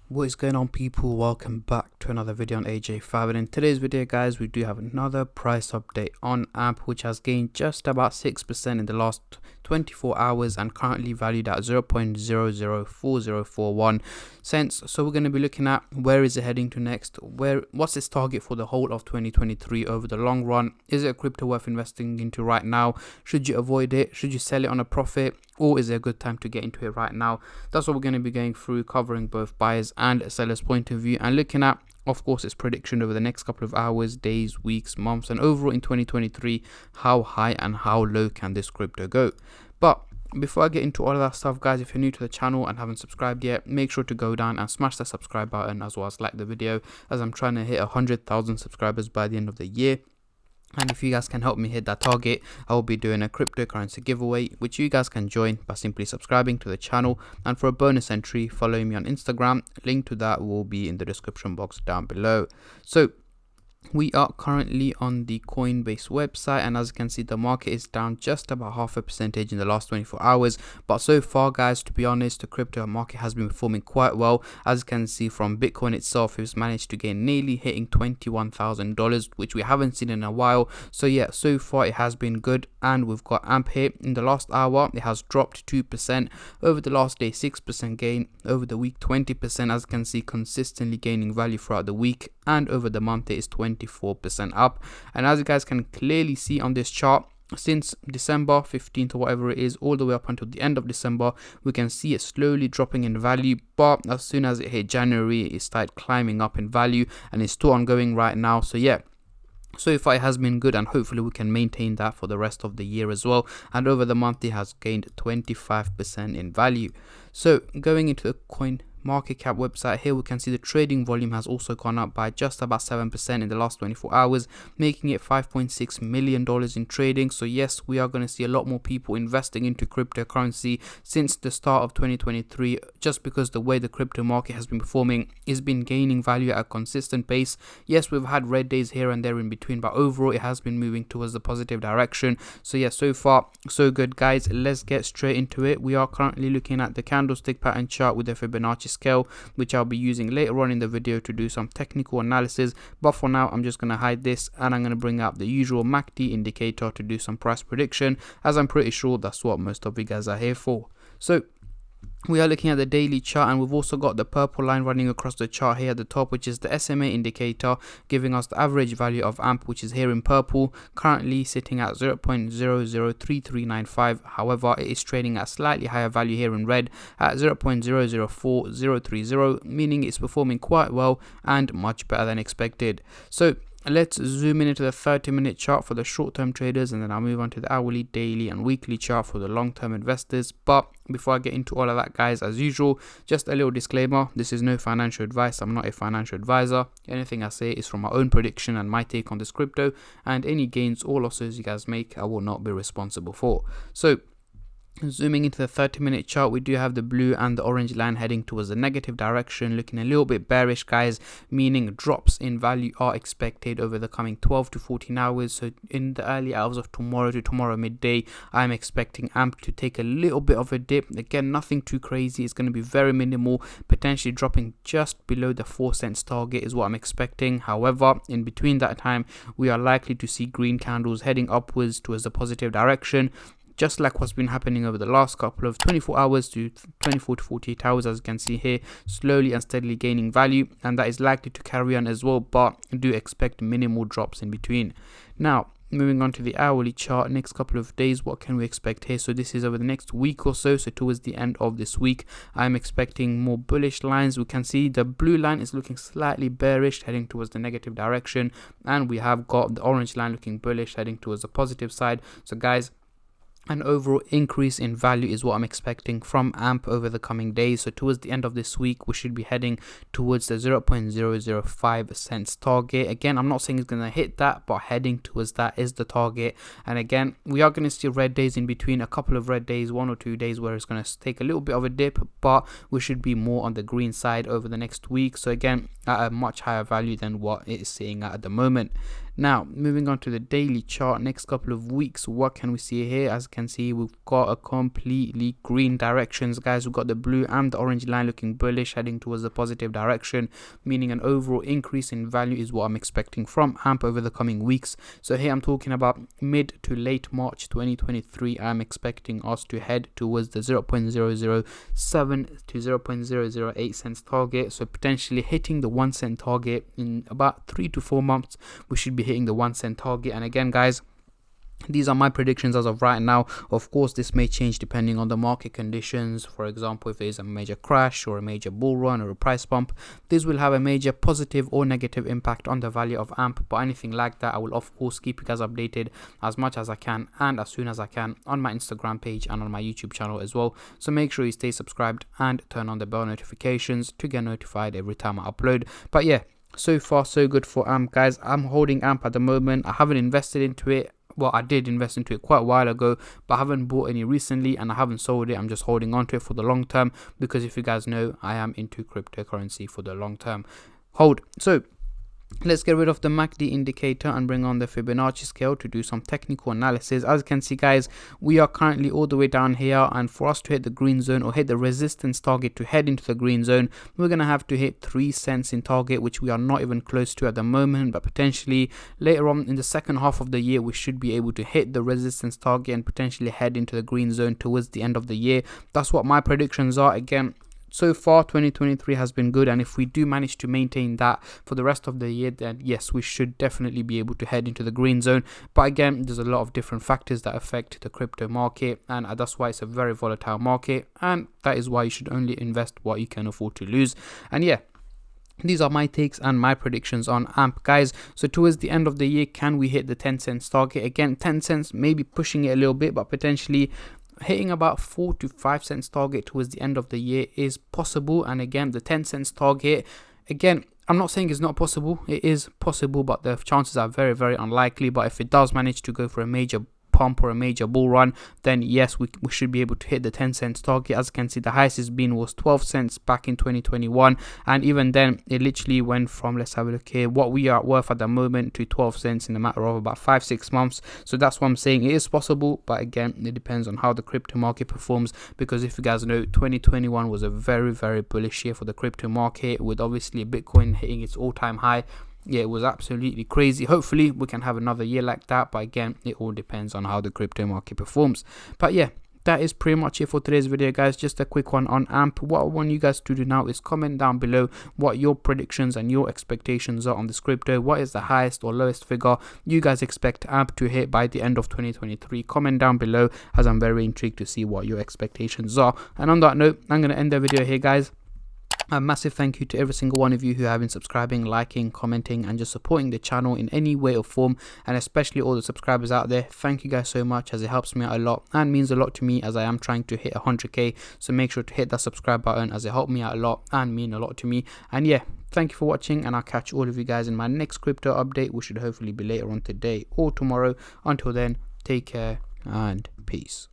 What is going on, people? Welcome back to another video on AJ5, and in today's video guys we do have another price update on AMP, which has gained just about 6% in the last 24 hours and currently valued at 0.004041 cents. So we're going to be looking at where is it heading to next, what's its target for the whole of 2023 over the long run. Is it a crypto worth investing into right now? Should you avoid it? Should you sell it on a profit? Or is it a good time to get into it right now? That's what we're going to be going through, covering both buyers and sellers' point of view, and looking at, of course, its prediction over the next couple of hours, days, weeks, months, and overall in 2023, how high and how low can this crypto go. But before I get into all of that stuff, guys, if you're new to the channel and haven't subscribed yet, make sure to go down and smash that subscribe button, as well as like the video, as I'm trying to hit 100,000 subscribers by the end of the year. And if you guys can help me hit that target, I will be doing a cryptocurrency giveaway, which you guys can join by simply subscribing to the channel. And for a bonus entry, following me on Instagram. Link to that will be in the description box down below. So we are currently on the Coinbase website, and as you can see, the market is down just about 0.5% in the last 24 hours. But so far, guys, to be honest, the crypto market has been performing quite well. As you can see from Bitcoin itself, it's managed to gain nearly hitting $21,000, which we haven't seen in a while. So yeah, so far it has been good. And we've got AMP here. In the last hour, it has dropped 2%. Over the last day, 6% gain. Over the week, 20%. As you can see, consistently gaining value throughout the week. And over the month, it is 24% up. And as you guys can clearly see on this chart, since December 15th or whatever it is, all the way up until the end of December, we can see it slowly dropping in value. But as soon as it hit January, it started climbing up in value, and it's still ongoing right now. So yeah, so far it has been good, and hopefully we can maintain that for the rest of the year as well. And over the month, it has gained 25% in value. So going into the coin market cap website here, we can see the trading volume has also gone up by just about 7% in the last 24 hours, making it $5.6 million in trading. So yes, we are going to see a lot more people investing into cryptocurrency since the start of 2023, just because the way the crypto market has been performing is been gaining value at a consistent pace. Yes, we've had red days here and there in between, but overall it has been moving towards the positive direction. So yeah, so far so good, guys. Let's get straight into it. We are currently looking at the candlestick pattern chart with the Fibonacci scale, which I'll be using later on in the video to do some technical analysis. But for now, I'm just going to hide this, and I'm going to bring up the usual MACD indicator to do some price prediction, as I'm pretty sure that's what most of you guys are here for. So we are looking at the daily chart, and we've also got the purple line running across the chart here at the top, which is the SMA indicator, giving us the average value of AMP, which is here in purple, currently sitting at 0.003395. However, it is trading at slightly higher value here in red at 0.004030, meaning it's performing quite well and much better than expected. So let's zoom in into the 30-minute chart for the short-term traders, and then I'll move on to the hourly, daily, and weekly chart for the long-term investors. But before I get into all of that, guys, as usual, just a little disclaimer: this is no financial advice. I'm not a financial advisor. Anything I say is from my own prediction and my take on this crypto, and any gains or losses you guys make, I will not be responsible for. So zooming into the 30-minute chart, we do have the blue and the orange line heading towards the negative direction, looking a little bit bearish, guys, meaning drops in value are expected over the coming 12 to 14 hours. So in the early hours of tomorrow to tomorrow midday, I'm expecting AMP to take a little bit of a dip. Again, nothing too crazy. It's going to be very minimal, potentially dropping just below the 4 cents target is what I'm expecting. However, in between that time, we are likely to see green candles heading upwards towards the positive direction, just like what's been happening over the last couple of 24 hours to 24 to 48 hours, as you can see here, slowly and steadily gaining value, and that is likely to carry on as well, but do expect minimal drops in between. Now, moving on to the hourly chart, next couple of days, what can we expect here? So this is over the next week or so. So towards the end of this week, I'm expecting more bullish lines. We can see the blue line is looking slightly bearish, heading towards the negative direction, and we have got the orange line looking bullish, heading towards the positive side. So guys, an overall increase in value is what I'm expecting from AMP over the coming days. So towards the end of this week, we should be heading towards the 0.005 cents target. Again, I'm not saying it's going to hit that, but heading towards that is the target. And again, we are going to see red days in between, a couple of red days, 1 or 2 days where it's going to take a little bit of a dip, but we should be more on the green side over the next week. So again, at a much higher value than what it is seeing at the moment. Now, moving on to the daily chart, next couple of weeks, what can we see here? As you can see, we've got a completely green directions, guys. We've got the blue and the orange line looking bullish, heading towards the positive direction, meaning an overall increase in value is what I'm expecting from AMP over the coming weeks. So here I'm talking about mid to late March 2023. I'm expecting us to head towards the 0.007 to 0.008 cents target. So potentially hitting the 1 cent target in about 3 to 4 months. We should be hitting the 1 cent target. And again, guys, these are my predictions as of right now. Of course, this may change depending on the market conditions. For example, if there's a major crash or a major bull run or a price bump, this will have a major positive or negative impact on the value of AMP. But anything like that, I will of course keep you guys updated as much as I can and as soon as I can on my Instagram page and on my YouTube channel as well. So make sure you stay subscribed and turn on the bell notifications to get notified every time I upload. But yeah, so far so good for AMP, guys. I'm holding AMP at the moment. I haven't invested into it. Well, I did invest into it quite a while ago, but I haven't bought any recently and I haven't sold it. I'm just holding on to it for the long term because if you guys know, I am into cryptocurrency for the long term hold. So let's get rid of the MACD indicator and bring on the Fibonacci scale to do some technical analysis. As you can see, guys, we are currently all the way down here, and for us to hit the green zone or hit the resistance target to head into the green zone, we're going to have to hit 3 cents in target, which we are not even close to at the moment, but potentially later on in the second half of the year, we should be able to hit the resistance target and potentially head into the green zone towards the end of the year. That's what my predictions are. Again, so far 2023 has been good, and if we do manage to maintain that for the rest of the year, then yes, we should definitely be able to head into the green zone. But again, there's a lot of different factors that affect the crypto market, and that's why it's a very volatile market, and that is why you should only invest what you can afford to lose. And yeah, these are my takes and my predictions on AMP, guys. So towards the end of the year, can we hit the 10 cents target? Again, 10 cents, maybe pushing it a little bit, but potentially hitting about 4 to 5 cents target towards the end of the year is possible. And again, the 10 cents target, again, I'm not saying it's not possible. It is possible, but the chances are very, very unlikely. But if it does manage to go for a major pump or a major bull run, then yes, we should be able to hit the 10 cents target. As you can see, the highest it's been was 12 cents back in 2021, and even then it literally went from, let's have a look here, what we are worth at the moment to 12 cents in a matter of about 5-6 months. So that's what I'm saying, it is possible, but again, it depends on how the crypto market performs, because if you guys know, 2021 was a very, very bullish year for the crypto market, with obviously Bitcoin hitting its all-time high. Yeah, it was absolutely crazy. Hopefully we can have another year like that, but again, it all depends on how the crypto market performs. But yeah, that is pretty much it for today's video, guys. Just a quick one on AMP. What I want you guys to do now is comment down below what your predictions and your expectations are on this crypto. What is the highest or lowest figure you guys expect AMP to hit by the end of 2023? Comment down below, as I'm very intrigued to see what your expectations are. And on that note, I'm going to end the video here, guys. A massive thank you to every single one of you who have been subscribing, liking, commenting, and just supporting the channel in any way or form, and especially all the subscribers out there. Thank you guys so much, as it helps me out a lot and means a lot to me, as I am trying to hit 100k. So make sure to hit that subscribe button, as it helped me out a lot and mean a lot to me. And yeah, thank you for watching, and I'll catch all of you guys in my next crypto update, which should hopefully be later on today or tomorrow. Until then, take care and peace.